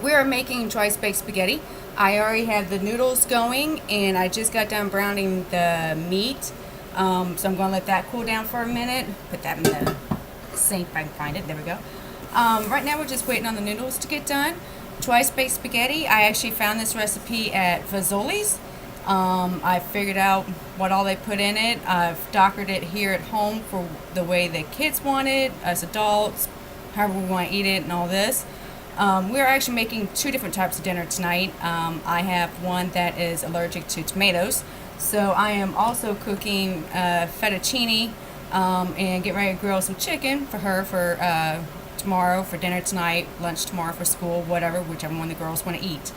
We are making twice baked spaghetti. I already have the noodles going, and I just got done browning the meat. So I'm going to let that cool down for a minute. Put that in the sink if I can find it. There we go. Right now we're just waiting on the noodles to get done. Twice baked spaghetti. I actually found this recipe at Fazoli's. I figured out what all they put in it. I've doctored it here at home for the way the kids want it, as adults, however we want to eat it, and all this. We're actually making two different types of dinner tonight. I have one that is allergic to tomatoes, so I am also cooking fettuccine and getting ready to grill some chicken for her for tomorrow for dinner tonight, lunch tomorrow for school, whatever, whichever one the girls want to eat.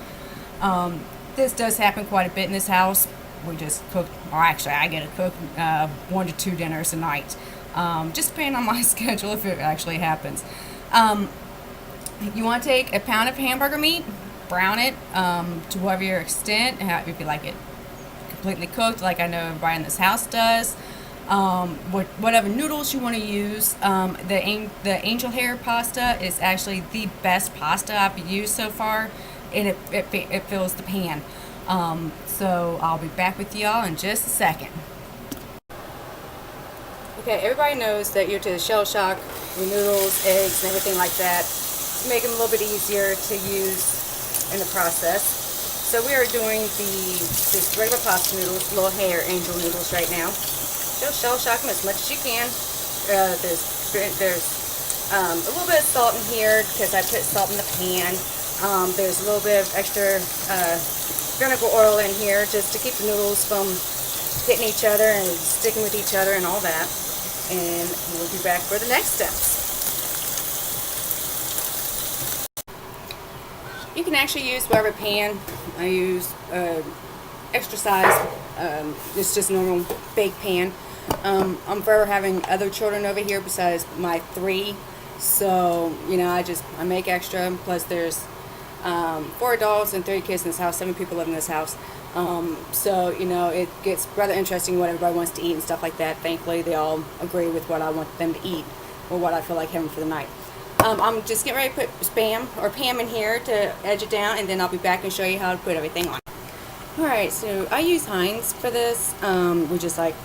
This does happen quite a bit in this house. We just cook, or actually I get to cook 1 to 2 dinners a night, just depending on my schedule if it actually happens. You want to take a pound of hamburger meat, brown it to whatever your extent, if you like it completely cooked, like I know everybody in this house does. Whatever noodles you want to use. The angel hair pasta is actually the best pasta I've used so far, and it fills the pan. So I'll be back with y'all in just a second. Okay, everybody knows that you're to shell shock your noodles, eggs, and everything like that to make them a little bit easier to use in the process. So we are doing this regular pasta noodles, little hair angel noodles right now. Just shell shock them as much as you can. There's a little bit of salt in here because I put salt in the pan. There's a little bit of extra vinegar oil in here just to keep the noodles from hitting each other and sticking with each other and all that. And we'll be back for the next steps. You can actually use whatever pan. I use extra size. It's just normal baked pan. I'm forever having other children over here besides my 3. So, I make extra. Plus there's 4 adults and 30 kids in this house. 7 people live in this house. So, it gets rather interesting what everybody wants to eat and stuff like that. Thankfully, they all agree with what I want them to eat or what I feel like having for the night. I'm just getting ready to put Pam in here to edge it down, and then I'll be back and show you how to put everything on. Alright, so I use Heinz for this. We just like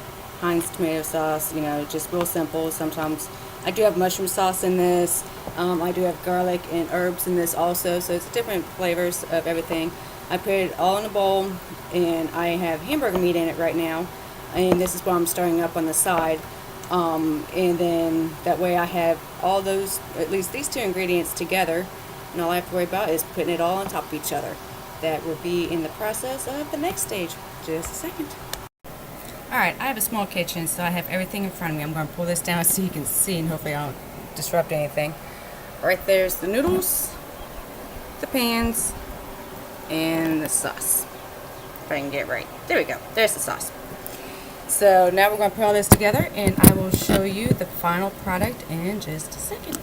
Heinz tomato sauce, just real simple. Sometimes I do have mushroom sauce in this. I do have garlic and herbs in this also, so it's different flavors of everything. I put it all in a bowl, and I have hamburger meat in it right now, and this is what I'm stirring up on the side. And then that way I have all those, at least these 2 ingredients together, and all I have to worry about is putting it all on top of each other. That will be in the process of the next stage. Just a second. Alright, I have a small kitchen, so I have everything in front of me. I'm going to pull this down so you can see, and hopefully I don't disrupt anything. Right there's the noodles, the pans, and the sauce. If I can get it right. There we go. There's the sauce. So now we're going to put all this together, and I will show you the final product in just a second.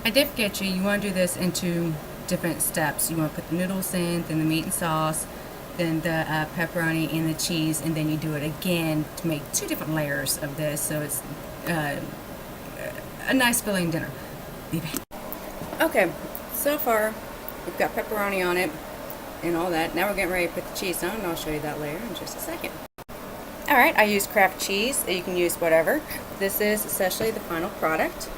I did forget you want to do this in 2 different steps. You want to put the noodles in, then the meat and sauce, then the pepperoni and the cheese, and then you do it again to make 2 different layers of this, so it's a nice filling dinner. Okay, so far we've got pepperoni on it and all that. Now we're getting ready to put the cheese on, and I'll show you that later in just a second. Alright, I use Kraft cheese. You can use whatever. This is essentially the final product.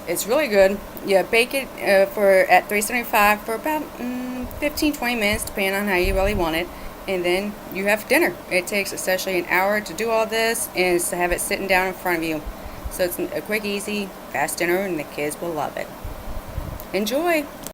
It's really good. You bake it at 375 for about 15-20 minutes, depending on how you really want it. And then you have dinner. It takes essentially an hour to do all this, and to have it sitting down in front of you. So it's a quick, easy, fast dinner, and the kids will love it. Enjoy!